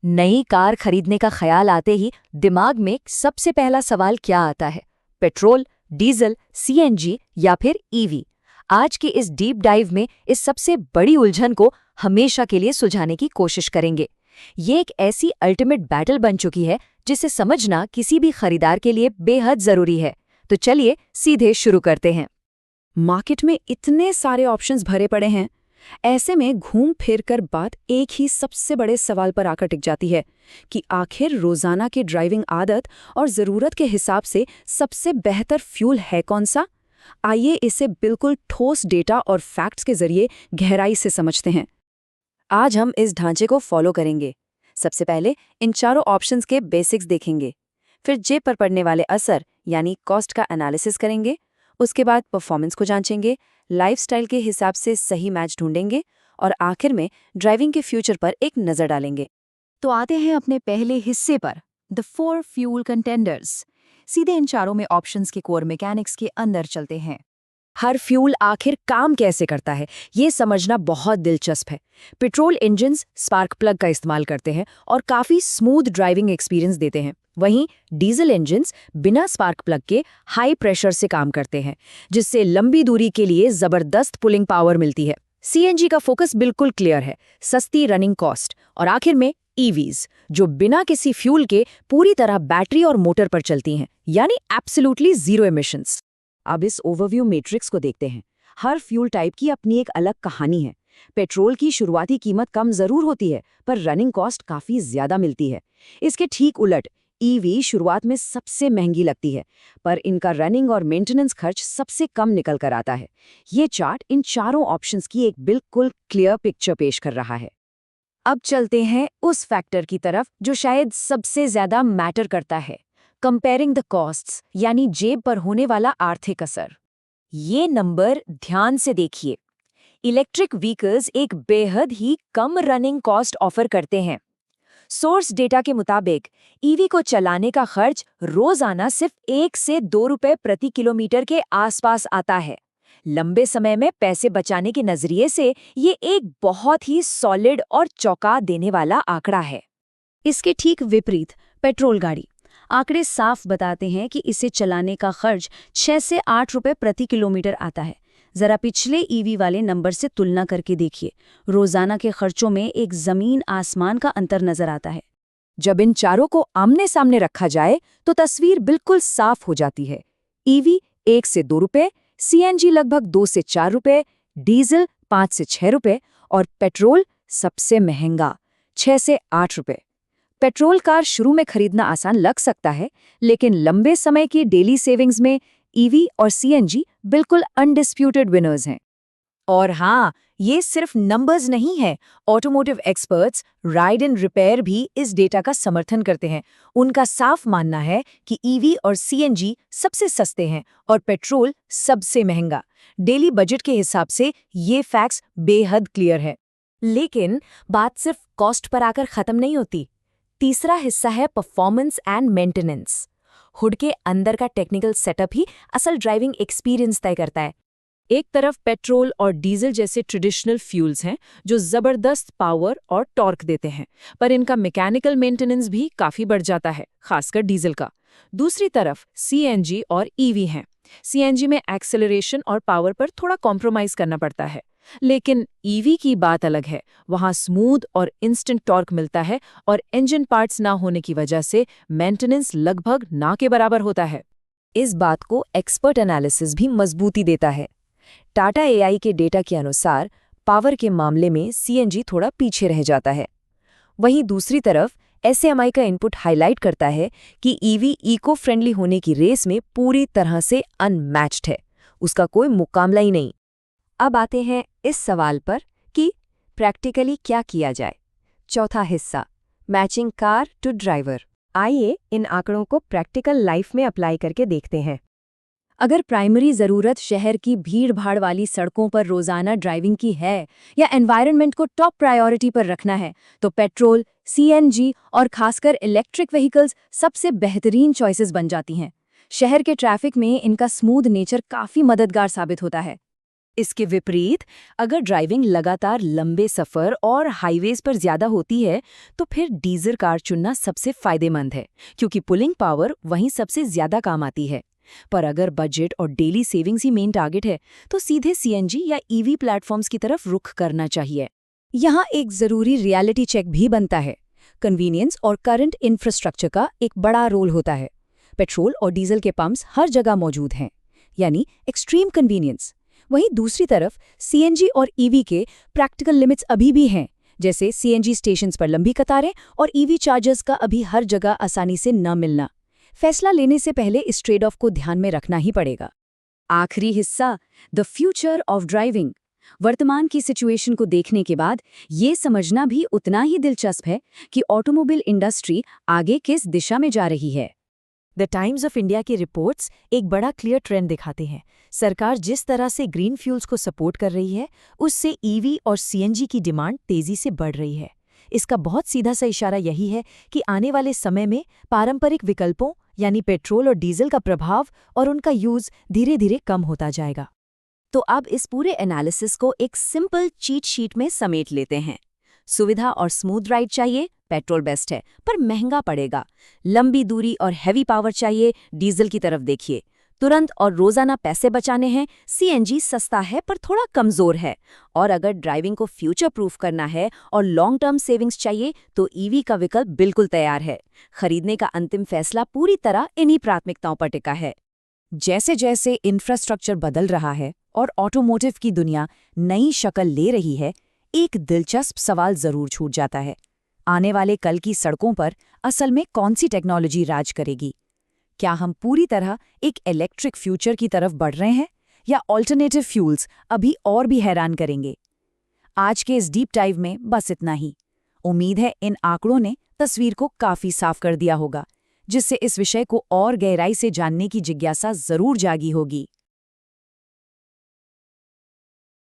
नई कार खरीदने का ख्याल आते ही दिमाग में सबसे पहला सवाल क्या आता है? पेट्रोल, डीजल, सीएनजी या फिर ईवी? आज की इस डीप डाइव में इस सबसे बड़ी उलझन को हमेशा के लिए सुलझाने की कोशिश करेंगे। ये एक ऐसी अल्टीमेट बैटल बन चुकी है जिसे समझना किसी भी खरीदार के लिए बेहद जरूरी है। तो चलिए सीधे शुरू करते हैं। मार्केट में इतने सारे ऑप्शंस भरे पड़े हैं, ऐसे में घूम फिर कर बात एक ही सबसे बड़े सवाल पर आकर टिक जाती है कि आखिर रोजाना की ड्राइविंग आदत और ज़रूरत के हिसाब से सबसे बेहतर फ्यूल है कौन सा। आइए इसे बिल्कुल ठोस डेटा और फैक्ट्स के जरिए गहराई से समझते हैं। आज हम इस ढांचे को फॉलो करेंगे। सबसे पहले इन चारों ऑप्शंस के बेसिक्स देखेंगे, फिर जेब पर पड़ने वाले असर यानी कॉस्ट का एनालिसिस करेंगे, उसके बाद परफॉर्मेंस को जांचेंगे, लाइफस्टाइल के हिसाब से सही मैच ढूंढेंगे और आखिर में ड्राइविंग के फ्यूचर पर एक नज़र डालेंगे। तो आते हैं अपने पहले हिस्से पर, द 4 फ्यूल कंटेंडर्स। सीधे इन चारों में ऑप्शंस के कोर मैकेनिक्स के अंदर चलते हैं। हर फ्यूल आखिर काम कैसे करता है, ये समझना बहुत दिलचस्प है। पेट्रोल इंजन्स स्पार्क प्लग का इस्तेमाल करते हैं और काफ़ी स्मूथ ड्राइविंग एक्सपीरियंस देते हैं। वहीं डीजल इंजन्स बिना स्पार्क प्लग के हाई प्रेशर से काम करते हैं, जिससे लंबी दूरी के लिए ज़बरदस्त पुलिंग पावर मिलती है। सीएनजी का फोकस बिल्कुल क्लियर है, सस्ती रनिंग कॉस्ट। और आखिर में ईवीज, जो बिना किसी फ्यूल के पूरी तरह बैटरी और मोटर पर चलती हैं, यानी एब्सोल्युटली जीरो एमिशंस। अब इस ओवरव्यू मैट्रिक्स को देखते हैं। हर फ्यूल टाइप की अपनी एक अलग कहानी है। पेट्रोल की शुरुआती कीमत कम जरूर होती है, पर रनिंग कॉस्ट काफ़ी ज़्यादा मिलती है। इसके ठीक उलट ईवी शुरुआत में सबसे महंगी लगती है, पर इनका रनिंग और मेंटेनेंस खर्च सबसे कम निकल कर आता है। ये चार्ट इन चारों ऑप्शंस की एक बिल्कुल क्लियर पिक्चर पेश कर रहा है। अब चलते हैं उस फैक्टर की तरफ जो शायद सबसे ज़्यादा मैटर करता है, कंपेयरिंग द कॉस्ट्स, यानी जेब पर होने वाला आर्थिक असर। ये नंबर ध्यान से देखिए। इलेक्ट्रिक व्हीकल्स एक बेहद ही कम रनिंग कॉस्ट ऑफर करते हैं। सोर्स डेटा के मुताबिक ईवी को चलाने का खर्च रोजाना सिर्फ 1 से 2 रुपए प्रति किलोमीटर के आसपास आता है। लंबे समय में पैसे बचाने के नजरिए से ये एक बहुत ही सॉलिड और चौंका देने वाला आंकड़ा है। इसके ठीक विपरीत पेट्रोल गाड़ी, आंकड़े साफ बताते हैं कि इसे चलाने का खर्च 6 से 8 रुपए प्रति किलोमीटर आता है। जरा पिछले ईवी वाले नंबर से तुलना करके देखिए, रोजाना के खर्चों में एक जमीन आसमान का अंतर नजर आता है। जब इन चारों को आमने सामने रखा जाए तो तस्वीर बिल्कुल साफ हो जाती है। ईवी 1 से 2 रुपए, सीएनजी लगभग 2 से 4 रुपए, डीजल 5 से 6 रुपए और पेट्रोल सबसे महंगा 6 से 8 रुपए। पेट्रोल कार शुरू में खरीदना आसान लग सकता है, लेकिन लंबे समय की डेली सेविंग्स में ईवी और सीएनजी बिल्कुल अनडिस्प्यूटेड विनर्स हैं। और हाँ, ये सिर्फ नंबर्स नहीं है। Automotive experts ride and repair भी इस डेटा का समर्थन करते हैं। उनका साफ मानना है कि ईवी और सीएनजी सबसे सस्ते हैं और पेट्रोल सबसे महंगा। डेली बजट के हिसाब से ये फैक्ट्स बेहद क्लियर है। लेकिन बात सिर्फ कॉस्ट पर आकर खत्म नहीं होती। तीसरा हिस्सा है परफॉर्मेंस एंड मेंटेनेंस। हुड के अंदर का टेक्निकल सेटअप ही असल ड्राइविंग एक्सपीरियंस तय करता है। एक तरफ पेट्रोल और डीजल जैसे ट्रेडिशनल फ्यूल्स हैं जो जबरदस्त पावर और टॉर्क देते हैं, पर इनका मैकेनिकल मेंटेनेंस भी काफी बढ़ जाता है, खासकर डीजल का। दूसरी तरफ सीएनजी और ईवी हैं। सीएनजी में एक्सेलरेशन और पावर पर थोड़ा कॉम्प्रोमाइज करना पड़ता है, लेकिन ईवी की बात अलग है। वहां स्मूथ और इंस्टेंट टॉर्क मिलता है और इंजन पार्ट्स ना होने की वजह से मेंटेनेंस लगभग ना के बराबर होता है। इस बात को एक्सपर्ट एनालिसिस भी मजबूती देता है। टाटा एआई के डेटा के अनुसार पावर के मामले में सीएनजी थोड़ा पीछे रह जाता है। वहीं दूसरी तरफ एसएमआई का इनपुट हाईलाइट करता है कि ईवी इको फ्रेंडली होने की रेस में पूरी तरह से अनमैच्ड है, उसका कोई मुकाबला ही नहीं। अब आते हैं इस सवाल पर कि प्रैक्टिकली क्या किया जाए। चौथा हिस्सा, मैचिंग कार टू ड्राइवर। आइए इन आंकड़ों को प्रैक्टिकल लाइफ में अप्लाई करके देखते हैं। अगर प्राइमरी ज़रूरत शहर की भीड़-भाड़ वाली सड़कों पर रोज़ाना ड्राइविंग की है या एनवायरनमेंट को टॉप प्रायोरिटी पर रखना है, तो पेट्रोल, सीएनजी और खासकर इलेक्ट्रिक व्हीकल्स सबसे बेहतरीन चॉइसेस बन जाती हैं। शहर के ट्रैफिक में इनका स्मूथ नेचर काफ़ी मददगार साबित होता है। इसके विपरीत, अगर ड्राइविंग लगातार लंबे सफ़र और हाईवेज पर ज़्यादा होती है, तो फिर डीजल कार चुनना सबसे फायदेमंद है, क्योंकि पुलिंग पावर वहीं सबसे ज़्यादा काम आती है। पर अगर बजट और डेली सेविंग्स ही मेन टारगेट है, तो सीधे सीएनजी या ईवी प्लेटफॉर्म्स की तरफ रुख करना चाहिए। यहाँ एक ज़रूरी रियलिटी चेक भी बनता है। कन्वीनियंस और करंट इंफ्रास्ट्रक्चर का एक बड़ा रोल होता है। पेट्रोल और डीजल के पंप्स हर जगह मौजूद हैं, यानी एक्सट्रीम कन्वीनियंस। वहीं दूसरी तरफ सीएनजी और ईवी के प्रैक्टिकल लिमिट्स अभी भी हैं, जैसे सीएनजी स्टेशंस पर लंबी कतारें और ईवी चार्जर्स का अभी हर जगह आसानी से न मिलना। फैसला लेने से पहले इस ट्रेड ऑफ को ध्यान में रखना ही पड़ेगा। आखिरी हिस्सा, द फ्यूचर ऑफ ड्राइविंग। वर्तमान की सिचुएशन को देखने के बाद ये समझना भी उतना ही दिलचस्प है कि ऑटोमोबाइल इंडस्ट्री आगे किस दिशा में जा रही है। द टाइम्स ऑफ इंडिया की रिपोर्ट्स एक बड़ा क्लियर ट्रेंड दिखाते हैं। सरकार जिस तरह से ग्रीन फ्यूल्स को सपोर्ट कर रही है, उससे ईवी और सीएनजी की डिमांड तेजी से बढ़ रही है। इसका बहुत सीधा सा इशारा यही है कि आने वाले समय में पारंपरिक विकल्पों यानी पेट्रोल और डीजल का प्रभाव और उनका यूज धीरे धीरे कम होता जाएगा। तो अब इस पूरे एनालिसिस को एक सिंपल चीट शीट में समेट लेते हैं। सुविधा और स्मूथ राइड चाहिए, पेट्रोल बेस्ट है, पर महंगा पड़ेगा। लंबी दूरी और हैवी पावर चाहिए, डीजल की तरफ देखिए। तुरंत और रोजाना पैसे बचाने हैं, सीएनजी सस्ता है पर थोड़ा कमजोर है। और अगर ड्राइविंग को फ्यूचर प्रूफ करना है और लॉन्ग टर्म सेविंग्स चाहिए, तो ईवी का विकल्प बिल्कुल तैयार है। खरीदने का अंतिम फैसला पूरी तरह इन्हीं प्राथमिकताओं पर टिका है। जैसे जैसे इंफ्रास्ट्रक्चर बदल रहा है और ऑटोमोटिव की दुनिया नई शक्ल ले रही है, एक दिलचस्प सवाल जरूर छूट जाता है। आने वाले कल की सड़कों पर असल में कौन सी टेक्नोलॉजी राज करेगी? क्या हम पूरी तरह एक इलेक्ट्रिक फ्यूचर की तरफ बढ़ रहे हैं, या ऑल्टरनेटिव फ्यूल्स अभी और भी हैरान करेंगे? आज के इस डीप डाइव में बस इतना ही। उम्मीद है इन आंकड़ों ने तस्वीर को काफी साफ कर दिया होगा, जिससे इस विषय को और गहराई से जानने की जिज्ञासा जरूर जागी होगी।